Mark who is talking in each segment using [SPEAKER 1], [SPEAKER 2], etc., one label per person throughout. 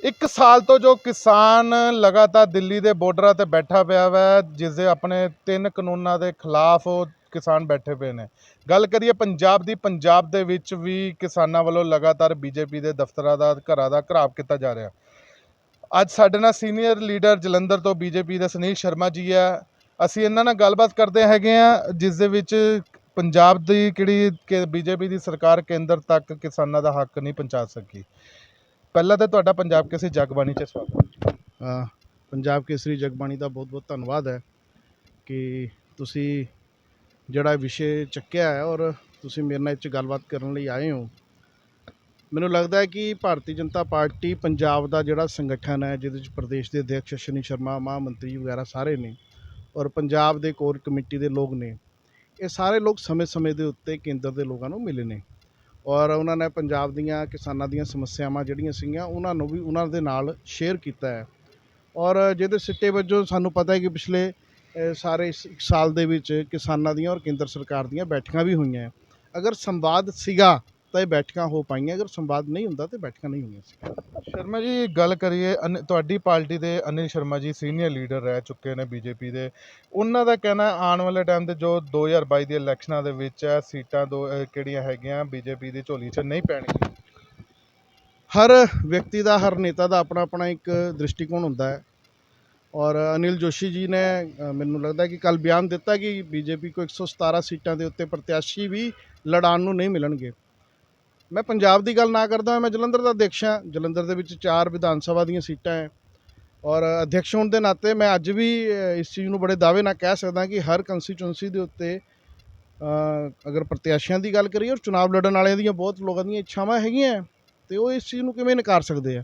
[SPEAKER 1] ਇੱਕ ਸਾਲ ਤੋਂ ਜੋ ਕਿਸਾਨ ਲਗਾਤਾਰ ਦਿੱਲੀ ਦੇ ਬਾਰਡਰਾਂ ਤੇ ਬੈਠਾ ਪਿਆ ਵਾ, ਜਿਸ ਦੇ ਆਪਣੇ 3 ਕਾਨੂੰਨਾਂ ਦੇ ਖਿਲਾਫ ਉਹ ਕਿਸਾਨ ਬੈਠੇ ਪਏ ਨੇ। ਗੱਲ ਕਰੀਏ ਪੰਜਾਬ ਦੀ, ਪੰਜਾਬ ਦੇ ਵਿੱਚ ਵੀ ਕਿਸਾਨਾਂ ਵੱਲੋਂ ਲਗਾਤਾਰ ਬੀਜੇਪੀ ਦੇ ਦਫ਼ਤਰਾਂ ਦਾ, ਘਰਾਂ ਦਾ ਘਰਾਵ ਕੀਤਾ ਜਾ ਰਿਹਾ। ਅੱਜ ਸਾਡੇ ਨਾਲ ਸੀਨੀਅਰ ਲੀਡਰ ਜਲੰਧਰ ਤੋਂ ਬੀਜੇਪੀ ਦੇ ਸੁਨੀਲ ਸ਼ਰਮਾ ਜੀ ਆ। ਅਸੀਂ ਇਹਨਾਂ ਨਾਲ ਗੱਲਬਾਤ ਕਰਦੇ ਹੈਗੇ ਆ, ਜਿਸ ਦੇ ਵਿੱਚ ਪੰਜਾਬ ਦੀ ਕਿਹੜੀ ਬੀਜੇਪੀ ਦੀ ਸਰਕਾਰ ਕੇਂਦਰ ਤੱਕ ਕਿਸਾਨਾਂ ਦਾ ਹੱਕ ਨਹੀਂ ਪਹੁੰਚਾ ਸਕੀ। ਪਹਿਲਾਂ ਤਾਂ ਤੁਹਾਡਾ ਪੰਜਾਬ ਕੇਸਰੀ ਜਗਬਾਣੀ 'ਚ ਸਵਾਗਤ।
[SPEAKER 2] ਪੰਜਾਬ ਕੇਸਰੀ ਜਗਬਾਣੀ ਦਾ ਬਹੁਤ ਬਹੁਤ ਧੰਨਵਾਦ ਹੈ ਕਿ ਤੁਸੀਂ ਜਿਹੜਾ ਵਿਸ਼ੇ ਚੱਕਿਆ ਹੈ ਔਰ ਤੁਸੀਂ ਮੇਰੇ ਨਾਲ ਇਹ 'ਚ ਗੱਲਬਾਤ ਕਰਨ ਲਈ ਆਏ ਹੋ। ਮੈਨੂੰ ਲੱਗਦਾ ਹੈ ਕਿ ਭਾਰਤੀ ਜਨਤਾ ਪਾਰਟੀ ਪੰਜਾਬ ਦਾ ਜਿਹੜਾ ਸੰਗਠਨ ਹੈ, ਜਿਹਦੇ ਵਿੱਚ ਪ੍ਰਦੇਸ਼ ਦੇ ਅਧਿਕਸ਼ ਅਸ਼ਵਨੀ ਸ਼ਰਮਾ, ਮਹਾਮੰਤਰੀ ਵਗੈਰਾ ਸਾਰੇ ਨੇ, ਔਰ ਪੰਜਾਬ ਦੇ ਕੋਰ ਕਮੇਟੀ ਦੇ ਲੋਕ ਨੇ, ਇਹ ਸਾਰੇ ਲੋਕ ਸਮੇਂ-ਸਮੇਂ ਦੇ ਉੱਤੇ ਕੇਂਦਰ ਦੇ ਲੋਕਾਂ ਨੂੰ ਮਿਲੇ ਨੇ ਔਰ ਉਹਨਾਂ ਨੇ ਪੰਜਾਬ ਦੀਆਂ ਕਿਸਾਨਾਂ ਦੀਆਂ ਸਮੱਸਿਆਵਾਂ ਜਿਹੜੀਆਂ ਸੀਗੀਆਂ ਉਹਨਾਂ ਨੂੰ ਵੀ ਉਹਨਾਂ ਦੇ ਨਾਲ ਸ਼ੇਅਰ ਕੀਤਾ ਹੈ। ਔਰ ਜਿਹਦੇ ਸਿੱਟੇ ਵਜੋਂ ਸਾਨੂੰ ਪਤਾ ਹੈ ਕਿ ਪਿਛਲੇ ਸਾਰੇ ਇੱਕ ਸਾਲ ਦੇ ਵਿੱਚ ਕਿਸਾਨਾਂ ਦੀਆਂ ਔਰ ਕੇਂਦਰ ਸਰਕਾਰ ਦੀਆਂ ਬੈਠਕਾਂ ਵੀ ਹੋਈਆਂ। ਅਗਰ ਸੰਵਾਦ ਸੀਗਾ ਤਾਂ ਇਹ ਬੈਠਕਾਂ ਹੋ ਪਾਈਆਂ, ਅਗਰ ਸੰਵਾਦ ਨਹੀਂ ਹੁੰਦਾ ਤਾਂ ਬੈਠਕਾਂ ਨਹੀਂ ਹੋਈਆਂ ਸੀ।
[SPEAKER 1] ਸ਼ਰਮਾ ਜੀ, ਗੱਲ ਕਰੀਏ ਤੁਹਾਡੀ ਪਾਰਟੀ ਦੇ ਅਨਿਲ ਸ਼ਰਮਾ ਜੀ ਸੀਨੀਅਰ ਲੀਡਰ ਰਹਿ ਚੁੱਕੇ ਨੇ ਬੀਜੇਪੀ ਦੇ। ਉਹਨਾਂ ਦਾ ਕਹਿਣਾ ਆਉਣ ਵਾਲੇ ਟਾਈਮ ਦੇ ਜੋ 2022 ਦੇ ਇਲੈਕਸ਼ਨਾਂ ਦੇ ਵਿੱਚ ਸੀਟਾਂ ਕਿਹੜੀਆਂ ਹੈਗੀਆਂ ਬੀਜੇਪੀ ਦੀ ਝੋਲੀ 'ਚ ਨਹੀਂ ਪੈਣਗੀਆਂ।
[SPEAKER 2] ਹਰ ਵਿਅਕਤੀ ਦਾ, ਹਰ ਨੇਤਾ ਦਾ ਆਪਣਾ ਆਪਣਾ ਇੱਕ ਦ੍ਰਿਸ਼ਟੀਕੋਣ ਹੁੰਦਾ ਹੈ ਔਰ ਅਨਿਲ ਜੋਸ਼ੀ ਜੀ ਨੇ ਮੈਨੂੰ ਲੱਗਦਾ ਕਿ ਕੱਲ੍ਹ ਬਿਆਨ ਦਿੱਤਾ ਕਿ ਬੀਜੇਪੀ ਕੋ 117 ਸੀਟਾਂ ਦੇ ਉੱਤੇ ਪ੍ਰਤਿਆਸ਼ੀ ਵੀ ਲੜਾਉਣ ਨੂੰ ਨਹੀਂ ਮਿਲਣਗੇ। ਮੈਂ ਪੰਜਾਬ ਦੀ ਗੱਲ ਨਾ ਕਰਦਾ, ਮੈਂ ਜਲੰਧਰ ਦਾ ਅਧਿਕਸ਼ ਹਾਂ। ਜਲੰਧਰ ਦੇ ਵਿੱਚ 4 ਵਿਧਾਨ ਸਭਾ ਦੀਆਂ ਸੀਟਾਂ ਹੈ ਔਰ ਅਧਿਕਸ਼ ਹੋਣ ਦੇ ਨਾਤੇ ਮੈਂ ਅੱਜ ਵੀ ਇਸ ਚੀਜ਼ ਨੂੰ ਬੜੇ ਦਾਅਵੇ ਨਾਲ ਕਹਿ ਸਕਦਾ ਕਿ ਹਰ ਕੰਸਟੀਚੁਐਂਸੀ ਦੇ ਉੱਤੇ ਅਗਰ ਪ੍ਰਤਿਆਸ਼ੀਆਂ ਦੀ ਗੱਲ ਕਰੀਏ ਔਰ ਚੁਣਾਵ ਲੜਨ ਵਾਲਿਆਂ ਦੀਆਂ ਬਹੁਤ ਲੋਕਾਂ ਦੀਆਂ ਇੱਛਾਵਾਂ ਹੈਗੀਆਂ ਅਤੇ ਉਹ ਇਸ ਚੀਜ਼ ਨੂੰ ਕਿਵੇਂ ਨਕਾਰ ਸਕਦੇ ਆ।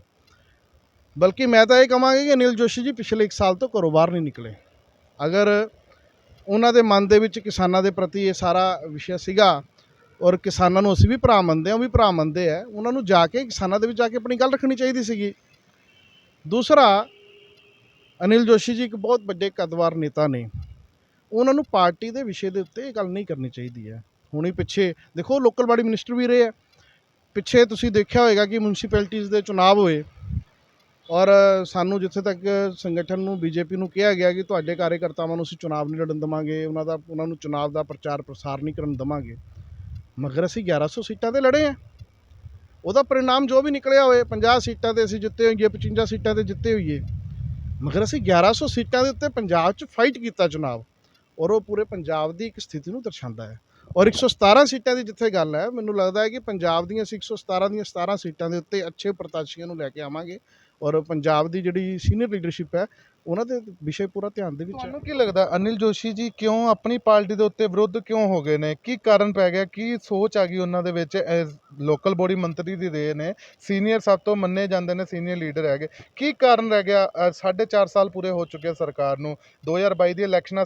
[SPEAKER 2] ਬਲਕਿ ਮੈਂ ਤਾਂ ਇਹ ਕਹਾਂਗਾ ਕਿ ਅਨਿਲ ਜੋਸ਼ੀ ਜੀ ਪਿਛਲੇ 1 ਸਾਲ ਤੋਂ ਘਰੋਂ ਬਾਹਰ ਨਹੀਂ ਨਿਕਲੇ। ਅਗਰ ਉਹਨਾਂ ਦੇ ਮਨ ਦੇ ਵਿੱਚ ਕਿਸਾਨਾਂ ਦੇ ਪ੍ਰਤੀ ਇਹ ਸਾਰਾ ਵਿਸ਼ਾ ਸੀਗਾ ਔਰ ਕਿਸਾਨਾਂ ਨੂੰ ਅਸੀਂ ਵੀ ਭਰਾ ਮੰਨਦੇ ਹਾਂ, ਉਹ ਵੀ ਭਰਾ ਮੰਨਦੇ ਆ, ਉਹਨਾਂ ਨੂੰ ਜਾ ਕੇ ਕਿਸਾਨਾਂ ਦੇ ਵਿੱਚ ਜਾ ਕੇ ਆਪਣੀ ਗੱਲ ਰੱਖਣੀ ਚਾਹੀਦੀ ਸੀਗੀ। ਦੂਸਰਾ, ਅਨਿਲ ਜੋਸ਼ੀ ਜੀ ਇੱਕ ਬਹੁਤ ਵੱਡੇ ਕੱਦਵਾਰ ਨੇਤਾ ਨੇ, ਉਹਨਾਂ ਨੂੰ ਪਾਰਟੀ ਦੇ ਵਿਸ਼ੇ ਦੇ ਉੱਤੇ ਇਹ ਗੱਲ ਨਹੀਂ ਕਰਨੀ ਚਾਹੀਦੀ ਹੈ। ਹੁਣੀ ਪਿੱਛੇ ਦੇਖੋ ਲੋਕਲ ਬਾਡੀ ਮਿਨਿਸਟਰ ਵੀ ਰਹੇ ਆ। ਪਿੱਛੇ ਤੁਸੀਂ ਦੇਖਿਆ ਹੋਏਗਾ ਕਿ ਮਿਊਨਸਿਪੈਲਿਟੀਜ਼ ਦੇ ਚੁਣਾਵ ਹੋਏ ਔਰ ਸਾਨੂੰ ਜਿੱਥੇ ਤੱਕ ਸੰਗਠਨ ਨੂੰ, ਬੀਜੇਪੀ ਨੂੰ ਕਿਹਾ ਗਿਆ ਕਿ ਤੁਹਾਡੇ ਕਾਰਜਕਰਤਾਵਾਂ ਨੂੰ ਅਸੀਂ ਚੁਣਾਵ ਨਹੀਂ ਲੜਨ ਦੇਵਾਂਗੇ, ਉਹਨਾਂ ਨੂੰ ਚੁਣਾਵ ਦਾ ਪ੍ਰਚਾਰ ਪ੍ਰਸਾਰ ਨਹੀਂ ਕਰਨ ਦੇਵਾਂਗੇ। ਮਗਰ ਅਸੀਂ 1100 ਸੀਟਾਂ 'ਤੇ ਲੜੇ ਹਾਂ। ਉਹਦਾ ਪਰਿਣਾਮ ਜੋ ਵੀ ਨਿਕਲਿਆ ਹੋਏ, 50 ਸੀਟਾਂ 'ਤੇ ਅਸੀਂ ਜਿੱਤੇ ਹੋਈਏ, 55 ਸੀਟਾਂ 'ਤੇ ਜਿੱਤੇ ਹੋਈਏ, ਮਗਰ ਅਸੀਂ 1100 ਸੀਟਾਂ ਦੇ ਉੱਤੇ ਪੰਜਾਬ 'ਚ ਫਾਈਟ ਕੀਤਾ ਚੁਣਾਵ ਔਰ ਉਹ ਪੂਰੇ ਪੰਜਾਬ ਦੀ ਇੱਕ ਸਥਿਤੀ ਨੂੰ ਦਰਸਾਉਂਦਾ ਹੈ। ਔਰ 117 ਸੀਟਾਂ ਦੀ ਜਿੱਥੇ ਗੱਲ ਹੈ, ਮੈਨੂੰ ਲੱਗਦਾ ਹੈ ਕਿ ਪੰਜਾਬ ਦੀਆਂ ਅਸੀਂ 117 ਦੀਆਂ 17 ਸੀਟਾਂ ਦੇ ਉੱਤੇ ਅੱਛੇ ਪ੍ਰਤੀਸ਼ੀਆਂ ਨੂੰ ਲੈ ਕੇ ਆਵਾਂਗੇ ਔਰ ਪੰਜਾਬ ਦੀ ਜਿਹੜੀ ਸੀਨੀਅਰ ਲੀਡਰਸ਼ਿਪ ਹੈ ਉਹਨਾਂ ਦੇ ਵਿਸ਼ੇ ਪੂਰਾ ਧਿਆਨ ਦੇ ਵਿੱਚ ਹੈ।
[SPEAKER 1] ਤੁਹਾਨੂੰ ਕੀ ਲੱਗਦਾ ਅਨਿਲ ਜੋਸ਼ੀ ਜੀ ਕਿਉਂ ਆਪਣੀ ਪਾਰਟੀ ਦੇ ਉੱਤੇ ਵਿਰੁੱਧ ਕਿਉਂ ਹੋ ਗਏ ਨੇ? ਕੀ ਕਾਰਨ ਪੈ ਗਿਆ? ਕੀ ਸੋਚ ਆ ਗਈ ਉਹਨਾਂ ਦੇ ਵਿੱਚ? ਲੋਕਲ ਬੋਡੀ ਮੰਤਰੀ ਦੀ ਰਹੇ ਨੇ, ਸੀਨੀਅਰ ਸਭ ਤੋਂ ਮੰਨੇ ਜਾਂਦੇ ਨੇ, ਸੀਨੀਅਰ ਲੀਡਰ ਹੈਗੇ। ਕੀ ਕਾਰਨ ਰਹਿ ਗਿਆ? 4.5 ਸਾਲ ਪੂਰੇ ਹੋ ਚੁੱਕੇ ਆ ਸਰਕਾਰ ਨੂੰ, 2022 ਦੀ ਇਲੈਕਸ਼ਨਾਂ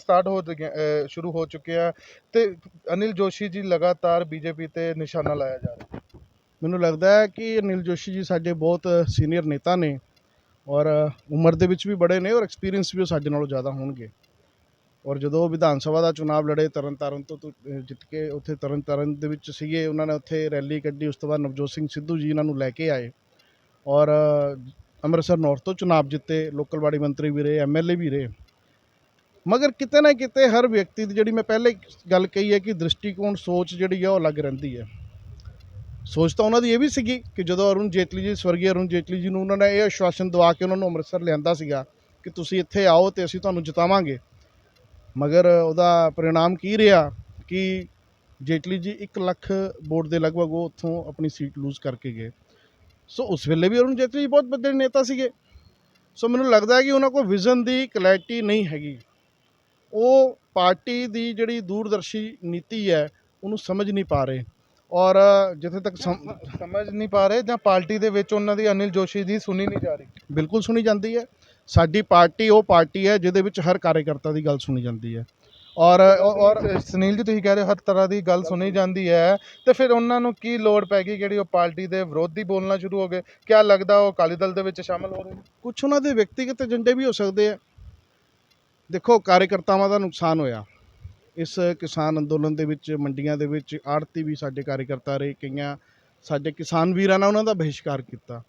[SPEAKER 1] ਸ਼ੁਰੂ ਹੋ ਚੁੱਕੇ ਆ ਤੇ ਅਨਿਲ ਜੋਸ਼ੀ ਜੀ ਲਗਾਤਾਰ ਬੀਜੇਪੀ ਤੇ ਨਿਸ਼ਾਨਾ ਲਾਇਆ ਜਾ ਰਿਹਾ।
[SPEAKER 2] ਮੈਨੂੰ ਲੱਗਦਾ ਹੈ ਕਿ ਅਨਿਲ ਜੋਸ਼ੀ ਜੀ ਸਾਡੇ ਬਹੁਤ ਸੀਨੀਅਰ ਨੇਤਾ ਨੇ ਔਰ ਉਮਰ ਦੇ ਵਿੱਚ ਵੀ ਬੜੇ ਨੇ ਔਰ ਐਕਸਪੀਰੀਅੰਸ ਵੀ ਉਹ ਸਾਡੇ ਨਾਲੋਂ ਜ਼ਿਆਦਾ ਹੋਣਗੇ। ਔਰ ਜਦੋਂ ਉਹ ਵਿਧਾਨ ਸਭਾ ਦਾ ਚੁਣਾਵ ਲੜੇ ਤਰਨਤਾਰਨ ਤੋਂ ਜਿੱਤ ਕੇ, ਉੱਥੇ ਤਰਨਤਾਰਨ ਦੇ ਵਿੱਚ ਸੀਗੇ, ਉਹਨਾਂ ਨੇ ਉੱਥੇ ਰੈਲੀ ਕੱਢੀ। ਉਸ ਤੋਂ ਬਾਅਦ ਨਵਜੋਤ ਸਿੰਘ ਸਿੱਧੂ ਜੀ ਇਹਨਾਂ ਨੂੰ ਲੈ ਕੇ ਆਏ ਔਰ ਅੰਮ੍ਰਿਤਸਰ ਨੌਰਥ ਤੋਂ ਚੁਣਾਵ ਜਿੱਤੇ, ਲੋਕਲ ਬਾਡੀ ਮੰਤਰੀ ਵੀ ਰਹੇ, MLA ਵੀ ਰਹੇ। ਮਗਰ ਕਿਤੇ ਨਾ ਕਿਤੇ ਹਰ ਵਿਅਕਤੀ ਦੀ, ਜਿਹੜੀ ਮੈਂ ਪਹਿਲੇ ਗੱਲ ਕਹੀ ਹੈ ਕਿ ਦ੍ਰਿਸ਼ਟੀਕੋਣ, ਸੋਚ ਜਿਹੜੀ ਆ ਉਹ ਅਲੱਗ ਰਹਿੰਦੀ ਹੈ। ਸੋਚ ਤਾਂ ਉਹਨਾਂ ਦੀ ਇਹ ਵੀ ਸੀਗੀ ਕਿ ਜਦੋਂ ਅਰੁਣ ਜੇਤਲੀ ਜੀ, ਸਵਰਗੀ ਅਰੁਣ ਜੇਤਲੀ ਜੀ ਨੂੰ ਉਹਨਾਂ ਨੇ ਇਹ ਆਸ਼ਵਾਸਨ ਦਵਾ ਕੇ ਉਹਨਾਂ ਨੂੰ ਅੰਮ੍ਰਿਤਸਰ ਲਿਆਂਦਾ ਸੀਗਾ ਕਿ ਤੁਸੀਂ ਇੱਥੇ ਆਓ ਅਤੇ ਅਸੀਂ ਤੁਹਾਨੂੰ ਜਿਤਾਵਾਂਗੇ, ਮਗਰ ਉਹਦਾ ਪਰਿਣਾਮ ਕੀ ਰਿਹਾ ਕਿ ਜੇਤਲੀ ਜੀ 1 ਲੱਖ ਵੋਟ ਦੇ ਲਗਭਗ ਉਹ ਉੱਥੋਂ ਆਪਣੀ ਸੀਟ ਲੂਜ਼ ਕਰਕੇ ਗਏ। ਸੋ ਉਸ ਵੇਲੇ ਵੀ ਅਰੁਣ ਜੇਤਲੀ ਜੀ ਬਹੁਤ ਵੱਡੇ ਨੇਤਾ ਸੀਗੇ। ਸੋ ਮੈਨੂੰ ਲੱਗਦਾ ਕਿ ਉਹਨਾਂ ਕੋਲ ਵਿਜ਼ਨ ਦੀ ਕਲੈਰਿਟੀ ਨਹੀਂ ਹੈਗੀ। ਉਹ ਪਾਰਟੀ ਦੀ ਜਿਹੜੀ ਦੂਰਦਰਸ਼ੀ ਨੀਤੀ ਹੈ ਉਹਨੂੰ ਸਮਝ ਨਹੀਂ ਪਾ ਰਹੇ ਔਰ ਜਿੱਥੇ ਤੱਕ
[SPEAKER 1] ਸਮਝ ਨਹੀਂ ਪਾ ਰਹੇ ਜਾਂ ਪਾਰਟੀ ਦੇ ਵਿੱਚ ਉਹਨਾਂ ਦੀ ਅਨਿਲ ਜੋਸ਼ੀ ਦੀ ਸੁਣੀ ਨਹੀਂ ਜਾ ਰਹੀ।
[SPEAKER 2] ਬਿਲਕੁਲ ਸੁਣੀ ਜਾਂਦੀ ਹੈ। ਸਾਡੀ ਪਾਰਟੀ ਉਹ ਪਾਰਟੀ ਹੈ ਜਿਹਦੇ ਵਿੱਚ ਹਰ ਕਾਰਜਕਰਤਾ ਦੀ ਗੱਲ ਸੁਣੀ ਜਾਂਦੀ ਹੈ ਔਰ
[SPEAKER 1] ਸੁਨੀਲ ਜੀ, ਤੁਸੀਂ ਕਹਿ ਰਹੇ ਹੋ ਹਰ ਤਰ੍ਹਾਂ ਦੀ ਗੱਲ ਸੁਣੀ ਜਾਂਦੀ ਹੈ, ਤੇ ਫਿਰ ਉਹਨਾਂ ਨੂੰ ਕੀ ਲੋੜ ਪੈ ਗਈ ਜਿਹੜੀ ਉਹ ਪਾਰਟੀ ਦੇ ਵਿਰੋਧੀ ਬੋਲਣਾ ਸ਼ੁਰੂ ਹੋ ਗਏ? ਕਿਆ ਲੱਗਦਾ ਉਹ ਅਕਾਲੀ ਦਲ ਦੇ ਵਿੱਚ ਸ਼ਾਮਲ ਹੋ ਰਹੇ ਨੇ?
[SPEAKER 2] ਕੁਛ ਉਹਨਾਂ ਦੇ ਵਿਅਕਤੀਗਤ ਏਜੰਡੇ ਵੀ ਹੋ ਸਕਦੇ ਆ। ਦੇਖੋ, ਕਾਰਜਕਰਤਾਵਾਂ ਦਾ ਨੁਕਸਾਨ ਹੋਇਆ ਇਸ ਕਿਸਾਨ ਅੰਦੋਲਨ ਦੇ ਵਿੱਚ। ਮੰਡੀਆਂ ਦੇ ਵਿੱਚ ਆੜ੍ਹਤੀ ਵੀ ਸਾਡੇ ਕਾਰਜਕਰਤਾ ਰਹੇ, ਕਈਆਂ ਸਾਡੇ ਕਿਸਾਨ ਵੀਰਾਂ ਨੇ ਉਹਨਾਂ ਦਾ ਬਹਿਸ਼ਕਾਰ ਕੀਤਾ।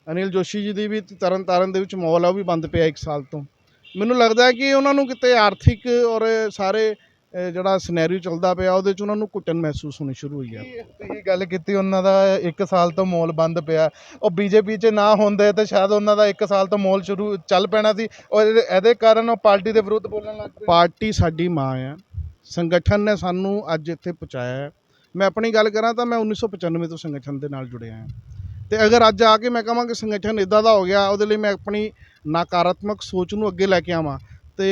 [SPEAKER 2] ਅਨਿਲ ਜੋਸ਼ੀ ਜੀ ਦੀ ਵੀ ਤਰਨ ਤਾਰਨ ਦੇ ਵਿੱਚ ਮੌਲ ਆ, ਉਹ ਵੀ ਬੰਦ ਪਿਆ 1 ਸਾਲ ਤੋਂ। ਮੈਨੂੰ ਲੱਗਦਾ ਹੈ ਕਿ ਉਹਨਾਂ ਨੂੰ ਕਿਤੇ ਆਰਥਿਕ ਔਰ ਸਾਰੇ ਜਿਹੜਾ ਸਿਨੈਰੀਓ ਚੱਲਦਾ ਪਿਆ ਉਹਦੇ 'ਚ ਉਹਨਾਂ ਨੂੰ ਘੁੱਟਣ ਮਹਿਸੂਸ ਹੋਣੀ ਸ਼ੁਰੂ ਹੋਈ ਹੈ।
[SPEAKER 1] ਤੁਸੀਂ ਗੱਲ ਕੀਤੀ ਉਹਨਾਂ ਦਾ 1 ਸਾਲ ਤੋਂ ਮੋਲ ਬੰਦ ਪਿਆ, ਉਹ ਬੀਜੇਪੀ 'ਚ ਨਾ ਹੁੰਦੇ ਤੇ ਸ਼ਾਇਦ ਉਹਨਾਂ ਦਾ 1 ਸਾਲ ਤੋਂ ਮੋਲ ਸ਼ੁਰੂ ਚੱਲ ਪੈਣਾ ਸੀ, ਔਰ ਇਹਦੇ ਕਾਰਨ ਉਹ ਪਾਰਟੀ ਦੇ ਵਿਰੁੱਧ ਬੋਲਣ ਲੱਗ ਪਏ।
[SPEAKER 2] ਪਾਰਟੀ ਸਾਡੀ ਮਾਂ ਆ, ਸੰਗਠਨ ਨੇ ਸਾਨੂੰ ਅੱਜ ਇੱਥੇ ਪਹੁੰਚਾਇਆ ਹੈ। ਮੈਂ ਆਪਣੀ ਗੱਲ ਕਰਾਂ ਤਾਂ ਮੈਂ 1995 ਤੋਂ ਸੰਗਠਨ ਦੇ ਨਾਲ ਜੁੜਿਆ ਹਾਂ, ਅਤੇ ਅਗਰ ਅੱਜ ਆ ਕੇ ਮੈਂ ਕਹਾਂ ਕਿ ਸੰਗਠਨ ਇੱਦਾਂ ਦਾ ਹੋ ਗਿਆ, ਉਹਦੇ ਲਈ ਮੈਂ ਆਪਣੀ ਨਕਾਰਾਤਮਕ ਸੋਚ ਨੂੰ ਅੱਗੇ ਲੈ ਕੇ ਆਵਾਂ, ਅਤੇ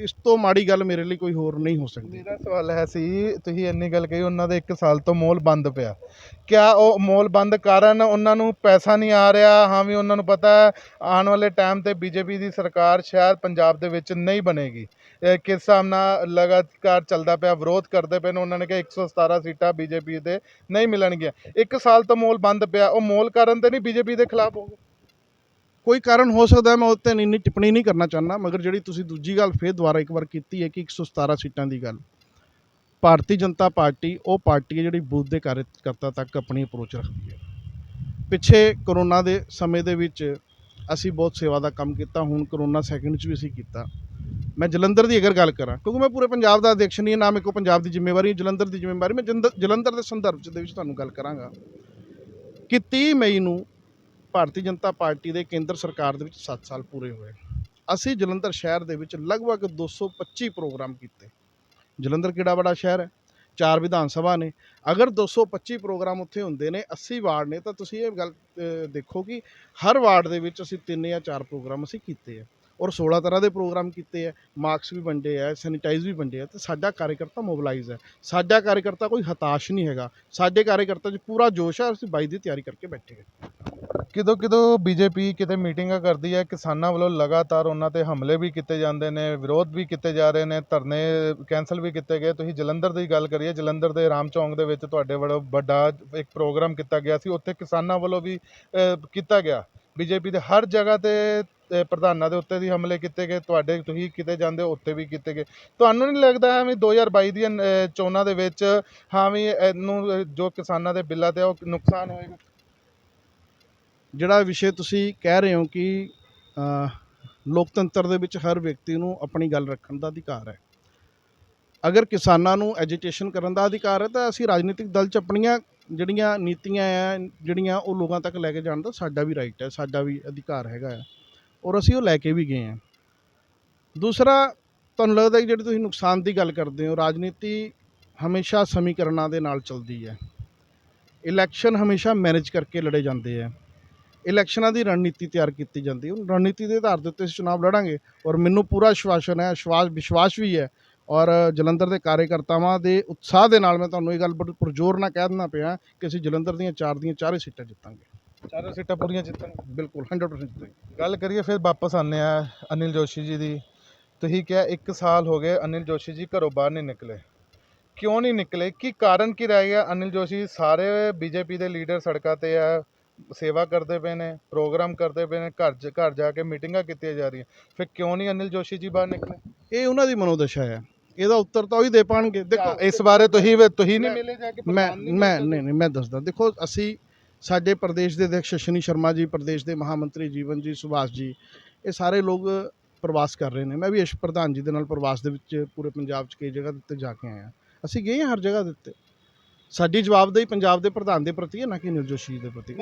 [SPEAKER 2] ਇਸ ਤੋਂ ਮਾੜੀ ਗੱਲ ਮੇਰੇ ਲਈ ਕੋਈ ਹੋਰ ਨਹੀਂ ਹੋ ਸਕਦੀ।
[SPEAKER 1] ਮੇਰਾ ਸਵਾਲ ਹੈ ਸੀ, ਤੁਸੀਂ ਇੰਨੀ ਗੱਲ ਕਹੀ ਉਹਨਾਂ ਦੇ 1 ਸਾਲ ਤੋਂ ਮੋਲ ਬੰਦ ਪਿਆ, ਕਿਆ ਉਹ ਮੋਲ ਬੰਦ ਕਾਰਨ ਉਹਨਾਂ ਨੂੰ ਪੈਸਾ ਨਹੀਂ ਆ ਰਿਹਾ? ਹਾਂ ਵੀ ਉਹਨਾਂ ਨੂੰ ਪਤਾ ਹੈ ਆਉਣ ਵਾਲੇ ਟਾਈਮ 'ਤੇ ਬੀਜੇਪੀ ਦੀ ਸਰਕਾਰ ਸ਼ਾਇਦ ਪੰਜਾਬ ਦੇ ਵਿੱਚ ਨਹੀਂ ਬਣੇਗੀ, ਕਿਸ ਹਿਸਾਬ ਨਾਲ ਲਗਾਤਾਰ ਚੱਲਦਾ ਪਿਆ, ਵਿਰੋਧ ਕਰਦੇ ਪਏ ਨੇ, ਉਹਨਾਂ ਨੇ ਕਿਹਾ 117 ਸੀਟਾਂ ਬੀਜੇਪੀ ਦੇ ਨਹੀਂ ਮਿਲਣਗੀਆਂ। 1 ਸਾਲ ਤੋਂ ਮੋਲ ਬੰਦ ਪਿਆ, ਉਹ ਮੋਲ ਕਾਰਨ ਤੇ ਨਹੀਂ ਬੀਜੇਪੀ ਦੇ ਖਿਲਾਫ ਹੋ ਗਏ?
[SPEAKER 2] ਕੋਈ ਕਾਰਨ ਹੋ ਸਕਦਾ, ਮੈਂ ਉੱਤੇ ਇੰਨੀ ਟਿੱਪਣੀ ਨਹੀਂ ਕਰਨਾ ਚਾਹੁੰਦਾ, ਮਗਰ ਜਿਹੜੀ ਤੁਸੀਂ ਦੂਜੀ ਗੱਲ ਫਿਰ ਦੁਬਾਰਾ ਇੱਕ ਵਾਰ ਕੀਤੀ ਹੈ ਕਿ 117 ਸੀਟਾਂ ਦੀ ਗੱਲ, ਭਾਰਤੀ ਜਨਤਾ ਪਾਰਟੀ ਉਹ ਪਾਰਟੀ ਹੈ ਜਿਹੜੀ ਬੂਥ ਦੇ ਕਾਰਜਕਰਤਾ ਤੱਕ ਆਪਣੀ ਅਪਰੋਚ ਰੱਖਦੀ ਹੈ। ਪਿੱਛੇ ਕਰੋਨਾ ਦੇ ਸਮੇਂ ਦੇ ਵਿੱਚ ਅਸੀਂ ਬਹੁਤ ਸੇਵਾ ਦਾ ਕੰਮ ਕੀਤਾ, ਹੁਣ ਕਰੋਨਾ ਸੈਕਿੰਡ 'ਚ ਵੀ ਅਸੀਂ ਕੀਤਾ। ਮੈਂ ਜਲੰਧਰ ਦੀ ਅਗਰ ਗੱਲ ਕਰਾਂ, ਕਿਉਂਕਿ ਮੈਂ ਪੂਰੇ ਪੰਜਾਬ ਦਾ ਅਧਿਕਸ਼ ਨਹੀਂ, ਨਾ ਮੇਰੇ ਕੋਲ ਪੰਜਾਬ ਦੀ ਜ਼ਿੰਮੇਵਾਰੀ, ਜਲੰਧਰ ਦੀ ਜ਼ਿੰਮੇਵਾਰੀ, ਮੈਂ ਜਲੰਧਰ ਦੇ ਸੰਦਰਭ ਦੇ ਵਿੱਚ ਤੁਹਾਨੂੰ ਗੱਲ ਕਰਾਂਗਾ ਕਿ 30 ਮਈ ਨੂੰ ਭਾਰਤੀ ਜਨਤਾ ਪਾਰਟੀ ਦੇ ਕੇਂਦਰ ਸਰਕਾਰ ਦੇ ਵਿੱਚ 7 ਸਾਲ ਪੂਰੇ ਹੋਏ। ਅਸੀਂ ਜਲੰਧਰ ਸ਼ਹਿਰ ਦੇ ਵਿੱਚ ਲਗਭਗ 225 ਪ੍ਰੋਗਰਾਮ ਕੀਤੇ। ਜਲੰਧਰ ਕਿਹੜਾ ਬੜਾ ਸ਼ਹਿਰ ਹੈ, 4 ਵਿਧਾਨ ਸਭਾ ਨੇ, ਅਗਰ 225 ਪ੍ਰੋਗਰਾਮ ਉੱਥੇ ਹੁੰਦੇ ਨੇ, 80 ਵਾਰਡ ਨੇ, ਤਾਂ ਤੁਸੀਂ ਇਹ ਗੱਲ ਦੇਖੋ ਕਿ ਹਰ ਵਾਰਡ ਦੇ ਵਿੱਚ ਅਸੀਂ 3 ਜਾਂ 4 ਪ੍ਰੋਗਰਾਮ ਅਸੀਂ ਕੀਤੇ ਹੈ, ਔਰ 16 ਤਰ੍ਹਾਂ ਦੇ ਪ੍ਰੋਗਰਾਮ ਕੀਤੇ ਹੈ, ਮਾਸਕ ਵੀ ਵੰਡੇ ਹੈ, ਸੈਨੀਟਾਈਜ਼ ਵੀ ਵੰਡੇ ਹੈ, ਅਤੇ ਸਾਡਾ ਕਾਰਜਕਰਤਾ ਮੋਬਿਲਾਈਜ਼ ਹੈ, ਸਾਡਾ ਕਾਰਜਕਰਤਾ ਕੋਈ ਹਤਾਸ਼ ਨਹੀਂ ਹੈਗਾ, ਸਾਡੇ ਕਾਰਜਕਰਤਾ 'ਚ ਪੂਰਾ ਜੋਸ਼ ਹੈ, ਅਸੀਂ 22 ਦੀ ਤਿਆਰੀ ਕਰਕੇ ਬੈਠੇ ਹਾਂ।
[SPEAKER 1] ਕਿਤੋਂ ਕਿਤੋਂ ਬੀਜੇਪੀ ਕਿਤੇ ਮੀਟਿੰਗਾਂ ਕਰਦੀ ਹੈ, ਕਿਸਾਨਾਂ ਵੱਲੋਂ ਲਗਾਤਾਰ ਉਹਨਾਂ 'ਤੇ ਹਮਲੇ ਵੀ ਕੀਤੇ ਜਾਂਦੇ ਨੇ, ਵਿਰੋਧ ਵੀ ਕੀਤੇ ਜਾ ਰਹੇ ਨੇ, ਧਰਨੇ ਕੈਂਸਲ ਵੀ ਕੀਤੇ ਗਏ। ਤੁਸੀਂ ਜਲੰਧਰ ਦੀ ਗੱਲ ਕਰੀਏ, ਜਲੰਧਰ ਦੇ ਰਾਮ ਚੌਂਕ ਦੇ ਵਿੱਚ ਤੁਹਾਡੇ ਵੱਲੋਂ ਵੱਡਾ ਇੱਕ ਪ੍ਰੋਗਰਾਮ ਕੀਤਾ ਗਿਆ ਸੀ, ਉੱਥੇ ਕਿਸਾਨਾਂ ਵੱਲੋਂ ਵੀ ਕੀਤਾ ਗਿਆ। ਬੀਜੇਪੀ ਦੇ ਹਰ ਜਗ੍ਹਾ 'ਤੇ ਪ੍ਰਧਾਨਾਂ ਦੇ ਉੱਤੇ ਵੀ ਹਮਲੇ ਕੀਤੇ ਗਏ, ਤੁਹਾਡੇ ਤੁਸੀਂ ਕਿਤੇ ਜਾਂਦੇ ਹੋ ਉੱਥੇ ਵੀ ਕੀਤੇ ਗਏ। ਤੁਹਾਨੂੰ ਨਹੀਂ ਲੱਗਦਾ ਐਵੇਂ 2022 ਦੀਆਂ ਚੋਣਾਂ ਦੇ ਵਿੱਚ ਹਾਂ ਵੀ ਇਹਨੂੰ ਜੋ ਕਿਸਾਨਾਂ ਦੇ ਬਿੱਲਾਂ 'ਤੇ ਉਹ ਨੁਕਸਾਨ ਹੋਏਗਾ?
[SPEAKER 2] ਜਿਹੜਾ ਵਿਸ਼ੇ ਤੁਸੀਂ ਕਹਿ ਰਹੇ ਹੋ ਕਿ ਲੋਕਤੰਤਰ ਦੇ ਵਿੱਚ ਹਰ ਵਿਅਕਤੀ ਨੂੰ ਆਪਣੀ ਗੱਲ ਰੱਖਣ ਦਾ ਅਧਿਕਾਰ ਹੈ, ਅਗਰ ਕਿਸਾਨਾਂ ਨੂੰ ਐਜੀਟੇਸ਼ਨ ਕਰਨ ਦਾ ਅਧਿਕਾਰ ਹੈ, ਤਾਂ ਅਸੀਂ ਰਾਜਨੀਤਿਕ ਦਲ 'ਚ ਆਪਣੀਆਂ ਜਿਹੜੀਆਂ ਨੀਤੀਆਂ ਆ ਜਿਹੜੀਆਂ ਉਹ ਲੋਕਾਂ ਤੱਕ ਲੈ ਕੇ ਜਾਣ ਦਾ ਸਾਡਾ ਵੀ ਰਾਈਟ ਹੈ, ਸਾਡਾ ਵੀ ਅਧਿਕਾਰ ਹੈਗਾ ਹੈ, ਔਰ ਅਸੀਂ ਉਹ ਲੈ ਕੇ ਵੀ ਗਏ ਹਾਂ। ਦੂਸਰਾ, ਤੁਹਾਨੂੰ ਲੱਗਦਾ ਕਿ ਜਿਹੜੀ ਤੁਸੀਂ ਨੁਕਸਾਨ ਦੀ ਗੱਲ ਕਰਦੇ ਹੋ, ਰਾਜਨੀਤੀ ਹਮੇਸ਼ਾ ਸਮੀਕਰਨਾਂ ਦੇ ਨਾਲ ਚੱਲਦੀ ਹੈ, ਇਲੈਕਸ਼ਨ ਹਮੇਸ਼ਾ ਮੈਨੇਜ ਕਰਕੇ ਲੜੇ ਜਾਂਦੇ ਹੈ, ਇਲੈਕਸ਼ਨਾਂ ਦੀ ਰਣਨੀਤੀ ਤਿਆਰ ਕੀਤੀ ਜਾਂਦੀ ਹੈ, ਰਣਨੀਤੀ ਦੇ ਆਧਾਰ ਦੇ ਉੱਤੇ ਅਸੀਂ ਚੁਣਾਵ ਲੜਾਂਗੇ, ਔਰ ਮੈਨੂੰ ਪੂਰਾ ਆਸ਼ਵਾਸਨ ਹੈ, ਵਿਸ਼ਵਾਸ ਵੀ ਹੈ, ਔਰ ਜਲੰਧਰ ਦੇ ਕਾਰਜਕਰਤਾਵਾਂ ਦੇ ਉਤਸ਼ਾਹ ਦੇ ਨਾਲ ਮੈਂ ਤੁਹਾਨੂੰ ਇਹ ਗੱਲ ਬੜੀ ਪੁਰਜ਼ੋਰ ਨਾਲ ਕਹਿ ਦਿੰਦਾ ਪਿਆ ਕਿ ਅਸੀਂ ਜਲੰਧਰ ਦੀਆਂ 4 ਦੀਆਂ 4 ਸੀਟਾਂ ਜਿੱਤਾਂਗੇ।
[SPEAKER 1] 4 ਸੀਟਾਂ ਪੂਰੀਆਂ ਜਿੱਤਣਗੇ?
[SPEAKER 2] ਬਿਲਕੁਲ 100% ਜਿੱਤਾਂਗੇ।
[SPEAKER 1] ਗੱਲ ਕਰੀਏ ਫਿਰ ਵਾਪਸ ਆਉਂਦੇ ਆ ਅਨਿਲ ਜੋਸ਼ੀ ਜੀ ਦੀ। ਤੁਸੀਂ ਕਿਹਾ 1 ਸਾਲ ਹੋ ਗਏ ਅਨਿਲ ਜੋਸ਼ੀ ਜੀ ਘਰੋਂ ਬਾਹਰ ਨਹੀਂ ਨਿਕਲੇ, ਕਿਉਂ ਨਹੀਂ ਨਿਕਲੇ? ਕੀ ਕਾਰਨ ਕੀ ਰਹਿ ਗਿਆ? ਅਨਿਲ ਜੋਸ਼ੀ ਸਾਰੇ ਬੀਜੇਪੀ ਦੇ ਲੀਡਰ ਸੜਕਾਂ 'ਤੇ ਆ, ਸੇਵਾ ਕਰਦੇ ਪਏ ਨੇ, ਪ੍ਰੋਗਰਾਮ ਕਰਦੇ ਪਏ ਨੇ, ਘਰ ਜਾ ਕੇ ਮੀਟਿੰਗਾਂ ਕੀਤੀਆਂ ਜਾ ਰਹੀਆਂ, ਫਿਰ ਕਿਉਂ ਨਹੀਂ ਅਨਿਲ ਜੋਸ਼ੀ ਜੀ ਬਾਹਰ ਨਿਕਲੇ?
[SPEAKER 2] ਇਹ ਉਹਨਾਂ ਦੀ ਮਨੋਦਸ਼ਾ ਹੈ, ਇਹਦਾ ਉੱਤਰ ਤਾਂ ਉਹੀ ਦੇ ਪਾਣਗੇ। ਦੇਖੋ
[SPEAKER 1] ਇਸ ਬਾਰੇ ਤੁਸੀਂ ਨਹੀਂ ਮਿਲੇ ਜਾ ਕੇ?
[SPEAKER 2] ਮੈਂ ਦੱਸਦਾ, ਦੇਖੋ ਅਸੀਂ ਸਾਡੇ ਪ੍ਰਦੇਸ਼ ਦੇ ਅਧਿਕਸ਼ ਅਸ਼ਵਨੀ ਸ਼ਰਮਾ ਜੀ, ਪ੍ਰਦੇਸ਼ ਦੇ ਮਹਾਮੰਤਰੀ ਜੀਵਨ ਜੀ, ਸੁਭਾਸ਼ ਜੀ, ਇਹ ਸਾਰੇ ਲੋਕ ਪ੍ਰਵਾਸ ਕਰ ਰਹੇ ਨੇ। ਮੈਂ ਵੀ ਪ੍ਰਧਾਨ ਜੀ ਦੇ ਨਾਲ ਪ੍ਰਵਾਸ ਦੇ ਵਿੱਚ ਪੂਰੇ ਪੰਜਾਬ 'ਚ ਕਈ ਜਗ੍ਹਾ ਦੇ ਉੱਤੇ ਜਾ ਕੇ ਆਇਆ, ਅਸੀਂ ਗਏ ਹਾਂ ਹਰ ਜਗ੍ਹਾ ਦੇ ਉੱਤੇ। ਸਾਡੀ ਜਵਾਬਦੇਹੀ ਪੰਜਾਬ ਦੇ ਪ੍ਰਧਾਨ ਦੇ ਪ੍ਰਤੀ ਹੈ, ਨਾ ਕਿ ਅਨਿਲ ਜੋਸ਼ੀ ਦੇ ਪ੍ਰਤੀ।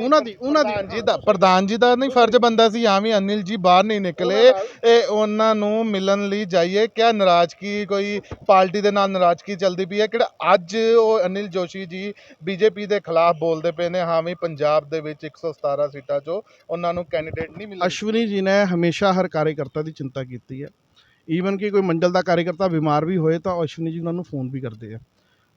[SPEAKER 1] ਪ੍ਰਧਾਨ ਜੀ ਦਾ ਨਹੀਂ ਫਰਜ਼ ਬਣਦਾ ਸੀ ਹਾਂ ਵੀ ਅਨਿਲ ਜੀ ਬਾਹਰ ਨਹੀਂ ਨਿਕਲੇ, ਇਹ ਉਹਨਾਂ ਨੂੰ ਮਿਲਣ ਲਈ ਜਾਈਏ? ਕਿਆ ਨਾਰਾਜ਼ਗੀ, ਕੋਈ ਪਾਰਟੀ ਦੇ ਨਾਲ ਨਾਰਾਜ਼ਗੀ ਚੱਲਦੀ ਪਈ ਹੈ? ਕਿਹੜਾ ਅੱਜ ਉਹ ਅਨਿਲ ਜੋਸ਼ੀ ਜੀ ਬੀਜੇਪੀ ਦੇ ਖਿਲਾਫ ਬੋਲਦੇ ਪਏ ਨੇ ਹਾਂ ਵੀ ਪੰਜਾਬ ਦੇ ਵਿੱਚ 117 ਸੀਟਾਂ 'ਚੋਂ ਉਹਨਾਂ ਨੂੰ ਕੈਂਡੀਡੇਟ ਨਹੀਂ ਮਿਲੇ?
[SPEAKER 2] ਅਸ਼ਵਨੀ ਜੀ ਨੇ ਹਮੇਸ਼ਾ ਹਰ ਕਾਰਜਕਰਤਾ ਦੀ ਚਿੰਤਾ ਕੀਤੀ ਹੈ, ਈਵਨ ਕਿ ਕੋਈ ਮੰਡਲ ਦਾ ਕਾਰਜਕਰਤਾ ਬਿਮਾਰ ਵੀ ਹੋਏ ਤਾਂ ਅਸ਼ਵਨੀ ਜੀ ਉਹਨਾਂ ਨੂੰ ਫੋਨ ਵੀ ਕਰਦੇ ਆ,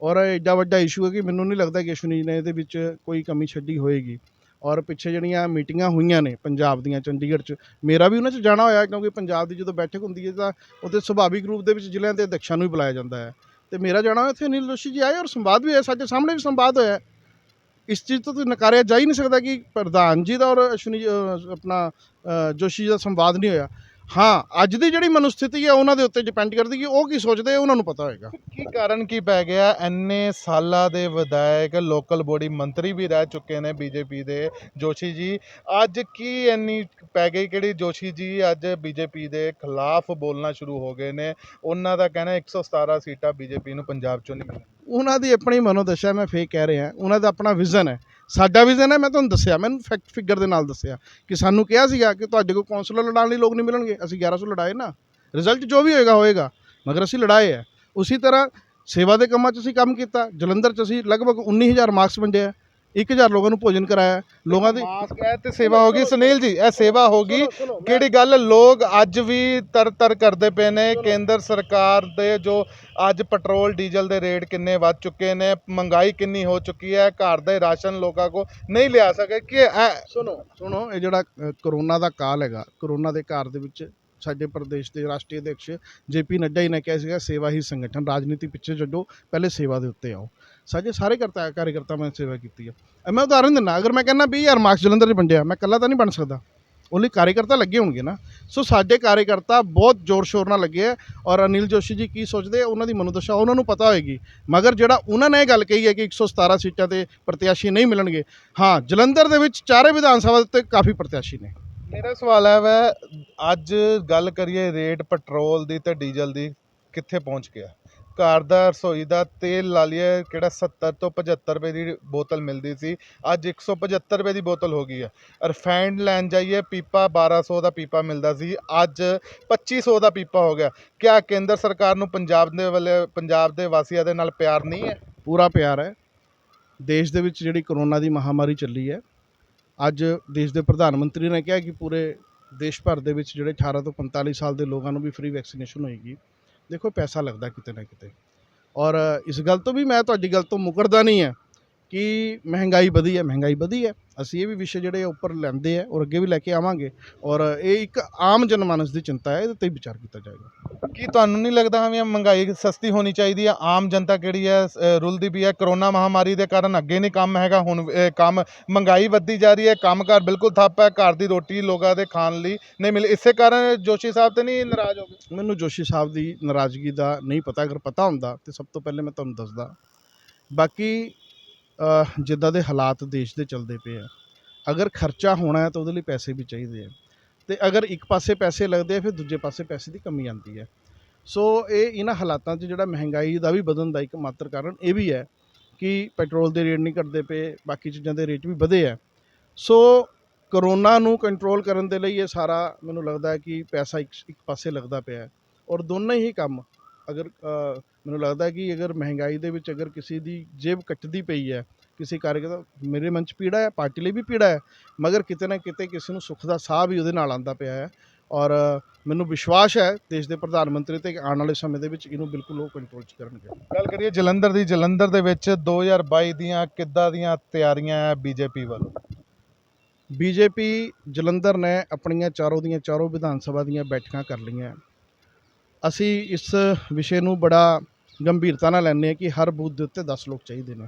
[SPEAKER 2] ਔਰ ਐਡਾ ਵੱਡਾ ਇਸ਼ੂ ਹੈ ਕਿ ਮੈਨੂੰ ਨਹੀਂ ਲੱਗਦਾ ਕਿ ਅਸ਼ਵਨੀ ਜੀ ਨੇ ਇਹਦੇ ਵਿੱਚ ਕੋਈ ਕਮੀ ਛੱਡੀ ਹੋਏਗੀ। ਔਰ ਪਿੱਛੇ ਜਿਹੜੀਆਂ ਮੀਟਿੰਗਾਂ ਹੋਈਆਂ ਨੇ ਪੰਜਾਬ ਦੀਆਂ ਚੰਡੀਗੜ੍ਹ 'ਚ, ਮੇਰਾ ਵੀ ਉਹਨਾਂ 'ਚ ਜਾਣਾ ਹੋਇਆ, ਕਿਉਂਕਿ ਪੰਜਾਬ ਦੀ ਜਦੋਂ ਬੈਠਕ ਹੁੰਦੀ ਹੈ ਤਾਂ ਉੱਥੇ ਸੁਭਾਵਿਕ ਰੂਪ ਦੇ ਵਿੱਚ ਜ਼ਿਲ੍ਹਿਆਂ ਦੇ ਅਧਿਕਸ਼ਾਂ ਨੂੰ ਵੀ ਬੁਲਾਇਆ ਜਾਂਦਾ ਹੈ, ਅਤੇ ਮੇਰਾ ਜਾਣਾ ਹੋਇਆ ਉੱਥੇ ਅਨਿਲ ਜੋਸ਼ੀ ਜੀ ਆਏ ਔਰ ਸੰਵਾਦ ਵੀ ਹੋਇਆ, ਸਾਡੇ ਸਾਹਮਣੇ ਵੀ ਸੰਵਾਦ ਹੋਇਆ। ਇਸ ਚੀਜ਼ ਤੋਂ ਤਾਂ ਨਕਾਰਿਆ ਜਾ ਹੀ ਨਹੀਂ ਸਕਦਾ ਕਿ ਪ੍ਰਧਾਨ ਜੀ ਦਾ ਔਰ ਅਸ਼ਵਨੀ ਆਪਣਾ ਜੋਸ਼ੀ ਜੀ ਦਾ ਸੰਵਾਦ ਨਹੀਂ ਹੋਇਆ। ਹਾਂ ਅੱਜ ਦੀ ਜਿਹੜੀ ਮਨੁਸਥਿਤੀ ਹੈ ਉਹਨਾਂ ਦੇ ਉੱਤੇ ਡਿਪੈਂਡ ਕਰਦੀ ਕਿ ਉਹ ਕੀ ਸੋਚਦੇ ਆ, ਉਹਨਾਂ ਨੂੰ ਪਤਾ ਹੋਏਗਾ।
[SPEAKER 1] ਕੀ ਕਾਰਨ ਕੀ ਪੈ ਗਿਆ? ਇੰਨੇ ਸਾਲਾਂ ਦੇ ਵਿਧਾਇਕ, ਲੋਕਲ ਬੋਡੀ ਮੰਤਰੀ ਵੀ ਰਹਿ ਚੁੱਕੇ ਨੇ ਬੀਜੇਪੀ ਦੇ ਜੋਸ਼ੀ ਜੀ, ਅੱਜ ਕੀ ਇੰਨੀ ਪੈ ਗਈ ਕਿਹੜੀ ਜੋਸ਼ੀ ਜੀ ਅੱਜ ਬੀਜੇਪੀ ਦੇ ਖਿਲਾਫ ਬੋਲਣਾ ਸ਼ੁਰੂ ਹੋ ਗਏ ਨੇ? ਉਹਨਾਂ ਦਾ ਕਹਿਣਾ 117 ਸੀਟਾਂ ਬੀਜੇਪੀ ਨੂੰ ਪੰਜਾਬ ਚੋਂ ਨਹੀਂ ਮਿਲਣਗੀਆਂ।
[SPEAKER 2] ਉਹਨਾਂ ਦੀ ਆਪਣੀ ਮਨੋਦਸ਼ਾ, ਮੈਂ ਫੇਰ ਕਹਿ ਰਿਹਾ, ਉਹਨਾਂ ਦਾ ਆਪਣਾ ਵਿਜ਼ਨ ਹੈ। ਸਾਡਾ ਵਿਜ਼ਨ ਹੈ, ਮੈਂ ਤੁਹਾਨੂੰ ਦੱਸਿਆ, ਮੈਨੂੰ ਫੈਕਟ ਫਿਗਰ ਦੇ ਨਾਲ ਦੱਸਿਆ ਕਿ ਸਾਨੂੰ ਕਿਹਾ ਸੀਗਾ ਕਿ ਤੁਹਾਡੇ ਕੋਲ ਕੌਂਸਲਰ ਲੜਾਉਣ ਲਈ ਲੋਕ ਨਹੀਂ ਮਿਲਣਗੇ। ਅਸੀਂ 1100 ਲੜਾਏ ਨਾ, ਰਿਜ਼ਲਟ ਜੋ ਵੀ ਹੋਏਗਾ ਹੋਏਗਾ, ਮਗਰ ਅਸੀਂ ਲੜਾਏ ਹੈ। ਉਸੇ ਤਰ੍ਹਾਂ ਸੇਵਾ ਦੇ ਕੰਮਾਂ 'ਚ ਅਸੀਂ ਕੰਮ ਕੀਤਾ। ਜਲੰਧਰ 'ਚ ਅਸੀਂ ਲਗਭਗ 19,000 ਮਾਰਕਸ ਵੰਡੇ ਆ, 1,000 ਲੋਕਾਂ ਨੂੰ ਭੋਜਨ ਕਰਾਇਆ। ਲੋਕਾਂ ਦੀ
[SPEAKER 1] ਮਾਸਕ ਹੈ ਤੇ ਸੇਵਾ ਹੋ ਗਈ ਸੁਨੀਲ ਜੀ, ਇਹ ਸੇਵਾ ਹੋ ਗਈ। ਕਿਹੜੀ ਗੱਲ, ਲੋਕ ਅੱਜ ਵੀ ਤਰ ਕਰਦੇ ਪਏ ਨੇ ਕੇਂਦਰ ਸਰਕਾਰ ਦੇ ਜੋ ਅੱਜ ਪੈਟਰੋਲ ਡੀਜ਼ਲ ਦੇ ਰੇਟ ਕਿੰਨੇ ਵੱਧ ਚੁੱਕੇ ਨੇ, ਮਹਿੰਗਾਈ ਕਿੰਨੀ ਹੋ ਚੁੱਕੀ ਹੈ, ਘਰ ਦੇ ਰਾਸ਼ਨ ਲੋਕਾਂ ਕੋ ਨਹੀਂ ਲਿਆ ਸਕੇ ਕਿ
[SPEAKER 2] ਸੁਣੋ ਇਹ ਜਿਹੜਾ ਕਰੋਨਾ ਦਾ ਕਾਲ ਹੈਗਾ, ਕਰੋਨਾ ਦੇ ਘਰ ਦੇ ਵਿੱਚ ਸਾਡੇ ਪ੍ਰਦੇਸ਼ ਦੇ ਰਾਸ਼ਟਰੀ ਅਧਿਕਸ਼ JP ਨੱਡਾ ਜੀ ਨੇ ਕਿਹਾ ਸੀਗਾ ਸੇਵਾ ਹੀ ਸੰਗਠਨ, ਰਾਜਨੀਤੀ ਪਿੱਛੇ ਛੱਡੋ, ਪਹਿਲੇ ਸੇਵਾ ਦੇ ਉੱਤੇ ਆਓ। ਸਾਡੇ ਸਾਰੇ ਕਾਰਜਕਰਤਾ ਮੈਂ ਸੇਵਾ ਕੀਤੀ ਹੈ। ਮੈਂ ਉਦਾਹਰਨ ਦਿੰਦਾ, ਅਗਰ ਮੈਂ ਕਹਿੰਦਾ 20,000 ਮਾਰਕਸ ਜਲੰਧਰ 'ਚ ਵੰਡਿਆ, ਮੈਂ ਇਕੱਲਾ ਤਾਂ ਨਹੀਂ ਬਣ ਸਕਦਾ, ਉਹ ਲਈ ਕਾਰਜਕਰਤਾ ਲੱਗੇ ਹੋਣਗੇ ਨਾ। ਸੋ ਸਾਡੇ ਕਾਰਜਕਰਤਾ ਬਹੁਤ ਜ਼ੋਰ ਸ਼ੋਰ ਨਾਲ ਲੱਗੇ ਹੈ। ਔਰ ਅਨਿਲ ਜੋਸ਼ੀ ਜੀ ਕੀ ਸੋਚਦੇ ਆ, ਉਹਨਾਂ ਦੀ ਮਨੋਦਸ਼ਾ ਉਹਨਾਂ ਨੂੰ ਪਤਾ ਹੋਏਗੀ। ਮਗਰ ਜਿਹੜਾ ਉਹਨਾਂ ਨੇ ਇਹ ਗੱਲ ਕਹੀ ਹੈ ਕਿ 117 ਸੀਟਾਂ 'ਤੇ ਪ੍ਰਤਿਆਸ਼ੀ ਨਹੀਂ ਮਿਲਣਗੇ, ਹਾਂ ਜਲੰਧਰ ਦੇ ਵਿੱਚ ਚਾਰੇ ਵਿਧਾਨ ਸਭਾ ਦੇ ਉੱਤੇ ਕਾਫੀ ਪ੍ਰਤਿਆਸ਼ੀ ਨੇ।
[SPEAKER 1] ਮੇਰਾ ਸਵਾਲ ਹੈ ਵੈ, ਅੱਜ ਗੱਲ ਕਰੀਏ ਰੇਟ ਪੈਟਰੋਲ ਦੀ ਤੇ ਡੀਜ਼ਲ ਦੀ, ਕਿੱਥੇ ਪਹੁੰਚ ਗਿਆ? ਘਰ ਦਾ ਰਸੋਈ ਦਾ ਤੇਲ ਲਾ ਲਈਏ, ਕਿਹੜਾ 70 ਤੋਂ 75 ਰੁਪਏ ਦੀ ਬੋਤਲ ਮਿਲਦੀ ਸੀ, ਅੱਜ 175 ਰੁਪਏ ਦੀ ਬੋਤਲ ਹੋ ਗਈ ਹੈ। ਰਿਫਾਈਨਡ ਲੈਣ ਜਾਈਏ, ਪੀਪਾ 1200 ਦਾ ਪੀਪਾ ਮਿਲਦਾ ਸੀ, ਅੱਜ 2500 ਦਾ ਪੀਪਾ ਹੋ ਗਿਆ। ਕਿਆ ਕੇਂਦਰ ਸਰਕਾਰ ਨੂੰ ਪੰਜਾਬ ਦੇ ਵਾਸੀਆਂ ਦੇ ਨਾਲ ਪਿਆਰ ਨਹੀਂ ਹੈ?
[SPEAKER 2] ਪੂਰਾ ਪਿਆਰ ਹੈ। ਦੇਸ਼ ਦੇ ਵਿੱਚ ਜਿਹੜੀ ਕਰੋਨਾ ਦੀ ਮਹਾਮਾਰੀ ਚੱਲੀ ਹੈ, ਅੱਜ ਦੇਸ਼ ਦੇ ਪ੍ਰਧਾਨ ਮੰਤਰੀ ਨੇ ਕਿਹਾ ਕਿ ਪੂਰੇ ਦੇਸ਼ ਭਰ ਦੇ ਵਿੱਚ ਜਿਹੜੇ 18 ਤੋਂ 45 ਸਾਲ ਦੇ ਲੋਕਾਂ ਨੂੰ ਵੀ ਫ੍ਰੀ ਵੈਕਸੀਨੇਸ਼ਨ ਹੋਏਗੀ। ਦੇਖੋ ਪੈਸਾ ਲੱਗਦਾ ਕਿਤੇ ਨਾ ਕਿਤੇ, ਔਰ ਇਸ ਗੱਲ ਤੋਂ ਵੀ ਮੈਂ ਤੁਹਾਡੀ ਗੱਲ ਤੋਂ ਮੁਕਰਦਾ ਨਹੀਂ ਹੈ ਕਿ ਮਹਿੰਗਾਈ ਵਧੀ ਹੈ। ਅਸੀਂ ਇਹ ਵੀ ਵਿਸ਼ੇ ਜਿਹੜੇ ਉੱਪਰ ਲੈਂਦੇ ਆ ਔਰ ਅੱਗੇ ਵੀ ਲੈ ਕੇ ਆਵਾਂਗੇ, ਔਰ ਇਹ ਇੱਕ ਆਮ ਜਨਮਾਨਸ ਦੀ ਚਿੰਤਾ ਹੈ, ਇਹਦੇ 'ਤੇ ਵਿਚਾਰ ਕੀਤਾ ਜਾਏਗਾ।
[SPEAKER 1] ਕੀ ਤੁਹਾਨੂੰ ਨਹੀਂ ਲੱਗਦਾ ਹਮੇ ਮਹਿੰਗਾਈ ਸਸਤੀ ਹੋਣੀ ਚਾਹੀਦੀ ਹੈ? ਆਮ ਜਨਤਾ ਕਿਹੜੀ ਹੈ ਰੁਲਦੀ ਵੀ ਹੈ, ਕਰੋਨਾ ਮਹਾਮਾਰੀ ਦੇ ਕਾਰਨ ਅੱਗੇ ਨਹੀਂ ਕੰਮ ਹੈਗਾ, ਹੁਣ ਕੰਮ ਮਹਿੰਗਾਈ ਵੱਧਦੀ ਜਾ ਰਹੀ ਹੈ, ਕੰਮਕਾਰ ਬਿਲਕੁਲ ਠੱਪ ਹੈ, ਘਰ ਦੀ ਰੋਟੀ ਲੋਕਾਂ ਦੇ ਖਾਣ ਲਈ ਨਹੀਂ ਮਿਲੇ, ਇਸੇ ਕਾਰਨ ਜੋਸ਼ੀ ਸਾਹਿਬ ਤੇ ਨਹੀਂ ਨਾਰਾਜ਼ ਹੋ ਗਏ?
[SPEAKER 2] ਮੈਨੂੰ ਜੋਸ਼ੀ ਸਾਹਿਬ ਦੀ ਨਾਰਾਜ਼ਗੀ ਦਾ ਨਹੀਂ ਪਤਾ, ਅਗਰ ਪਤਾ ਹੁੰਦਾ ਤਾਂ ਸਭ ਤੋਂ ਪਹਿਲੇ ਮੈਂ ਤੁਹਾਨੂੰ ਦੱਸਦਾ। ਬਾਕੀ ਜਿੱਦਾਂ ਦੇ ਹਾਲਾਤ ਦੇਸ਼ ਦੇ ਚੱਲਦੇ ਪਏ ਆ, ਅਗਰ ਖਰਚਾ ਹੋਣਾ ਹੈ ਤਾਂ ਉਹਦੇ ਲਈ ਪੈਸੇ ਵੀ ਚਾਹੀਦੇ ਆ, ਅਤੇ ਅਗਰ ਇੱਕ ਪਾਸੇ ਪੈਸੇ ਲੱਗਦੇ ਆ ਫਿਰ ਦੂਜੇ ਪਾਸੇ ਪੈਸੇ ਦੀ ਕਮੀ ਆਉਂਦੀ ਹੈ। ਸੋ ਇਹ ਇਹਨਾਂ ਹਾਲਾਤਾਂ 'ਚ ਜਿਹੜਾ ਮਹਿੰਗਾਈ ਦਾ ਵੀ ਵਧਣ ਦਾ ਇੱਕ ਮਾਤਰ ਕਾਰਨ ਇਹ ਵੀ ਹੈ ਕਿ ਪੈਟਰੋਲ ਦੇ ਰੇਟ ਨਹੀਂ ਘਟਦੇ ਪਏ, ਬਾਕੀ ਚੀਜ਼ਾਂ ਦੇ ਰੇਟ ਵੀ ਵਧੇ ਹੈ। ਸੋ ਕਰੋਨਾ ਨੂੰ ਕੰਟਰੋਲ ਕਰਨ ਦੇ ਲਈ ਇਹ ਸਾਰਾ ਮੈਨੂੰ ਲੱਗਦਾ ਹੈ ਕਿ ਪੈਸਾ ਇੱਕ ਪਾਸੇ ਲੱਗਦਾ ਪਿਆ ਹੈ, ਔਰ ਦੋਨੇ ਹੀ ਕੰਮ ਅਗਰ ਮੈਨੂੰ ਲੱਗਦਾ ਕਿ ਅਗਰ ਮਹਿੰਗਾਈ ਦੇ ਵਿੱਚ ਅਗਰ ਕਿਸੇ ਦੀ ਜੇਬ ਕੱਟਦੀ ਪਈ ਹੈ, ਕਿਸੇ ਕਾਰਜਕਰਤਾ, ਮੇਰੇ ਮਨ 'ਚ ਪੀੜਾ ਹੈ, ਪਾਰਟੀ ਲਈ ਵੀ ਪੀੜਾ ਹੈ, ਮਗਰ ਕਿਤੇ ਨਾ ਕਿਤੇ ਕਿਸੇ ਨੂੰ ਸੁੱਖ ਦਾ ਸਾਹ ਵੀ ਉਹਦੇ ਨਾਲ ਆਉਂਦਾ ਪਿਆ ਹੈ। ਔਰ ਮੈਨੂੰ ਵਿਸ਼ਵਾਸ ਹੈ ਦੇਸ਼ ਦੇ ਪ੍ਰਧਾਨ ਮੰਤਰੀ ਤੇ ਆਉਣ ਵਾਲੇ ਸਮੇਂ ਦੇ ਵਿੱਚ ਇਹਨੂੰ ਬਿਲਕੁਲ ਉਹ ਕੰਟਰੋਲ 'ਚ ਕਰਨਗੇ।
[SPEAKER 1] ਗੱਲ ਕਰੀਏ ਜਲੰਧਰ ਦੀ, ਜਲੰਧਰ ਦੇ ਵਿੱਚ 2022 ਦੀਆਂ ਕਿੱਦਾਂ ਦੀਆਂ ਤਿਆਰੀਆਂ ਹੈ ਬੀਜੇਪੀ ਵੱਲੋਂ?
[SPEAKER 2] ਬੀਜੇਪੀ ਜਲੰਧਰ ਨੇ ਆਪਣੀਆਂ ਚਾਰੋਂ ਵਿਧਾਨ ਸਭਾ ਦੀਆਂ ਬੈਠਕਾਂ ਕਰ ਲਈਆਂ। ਅਸੀਂ ਇਸ ਵਿਸ਼ੇ ਨੂੰ ਬੜਾ ਗੰਭੀਰਤਾ ਨਾਲ ਲੈਂਦੇ ਹਾਂ ਕਿ ਹਰ ਬੂਥ ਦੇ ਉੱਤੇ 10 ਲੋਕ ਚਾਹੀਦੇ ਨੇ,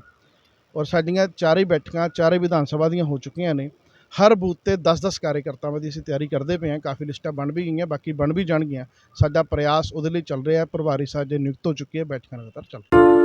[SPEAKER 2] ਔਰ ਸਾਡੀਆਂ ਚਾਰੇ ਬੈਠਕਾਂ ਚਾਰੇ ਵਿਧਾਨ ਸਭਾ ਦੀਆਂ ਹੋ ਚੁੱਕੀਆਂ ਨੇ। ਹਰ ਬੂਥ ਤੇ 10-10 ਕਾਰਜਕਰਤਾਵਾਂ ਦੀ ਅਸੀਂ ਤਿਆਰੀ ਕਰਦੇ ਪਏ ਹਾਂ, ਕਾਫੀ ਲਿਸਟਾਂ ਬਣ ਵੀ ਗਈਆਂ, ਬਾਕੀ ਬਣ ਵੀ ਜਾਣਗੀਆਂ। ਸਾਡਾ ਪ੍ਰਯਾਸ ਉਹਦੇ ਲਈ ਚੱਲ ਰਿਹਾ ਹੈ, ਪ੍ਰਭਾਰੀ ਸਾਡੇ ਨਿਯੁਕਤ ਹੋ ਚੁੱਕੇ ਹੈ, ਬੈਠਕਾਂ ਲਗਾਤਾਰ ਚੱਲ ਰਹੀਆਂ।